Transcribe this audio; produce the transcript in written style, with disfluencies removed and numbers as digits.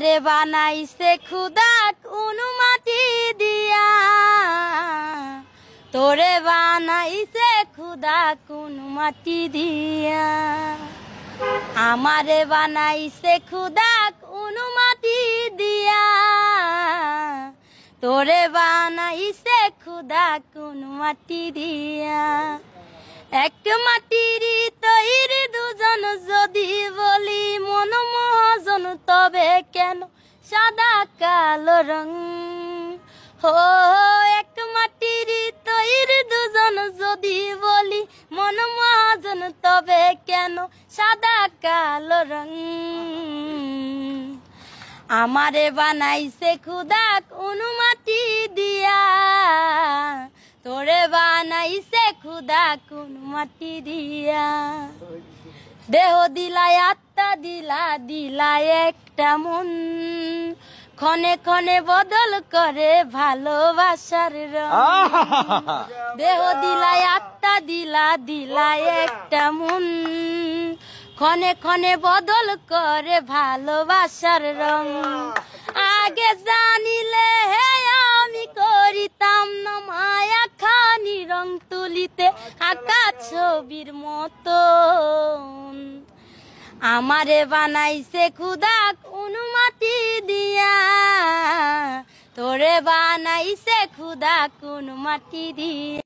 রে বানাইছে খুদা কোন মাটি দিয়া, তোরে বানাইছে খুদা কোন মাটি দিয়া। আমারে বানাইছে খুদা কোন মাটি দিয়া, তোরে বানাইছে খুদা কোন মাটি দিয়া। এক মাটির তৈরি দুজন যদি বলি মন মহাজন, তবে কেন সাদা কালো রং? হো এক মাটির তৈরি দুজন যদি বলি মন মহাজন, তবে কেন সাদা কালো রং? আমারে বানাইছে খুদা কোন মাটি দিয়া, তোরে বানাইছে খুদা কোন মাটি দিয়া। দেহ দিলায় আত্মা দিলা, দিলায় একটা মন, ক্ষণে ক্ষণে বদল করে ভালোবাসার রং। দেহ দিলায় আত্মা দিলা, দিলায় একটা মন, ক্ষণে ক্ষণে বদল করে ভালোবাসার রং। আগে জানিলে হে আমি করিতাম না মায়া খানি রং তুলিতে আঁকা ছবির মতন। আমারে বানাইছে খুদা কোন মাটি দিয়া, তোরে বানাইছে খুদা কোন মাটি দিয়া।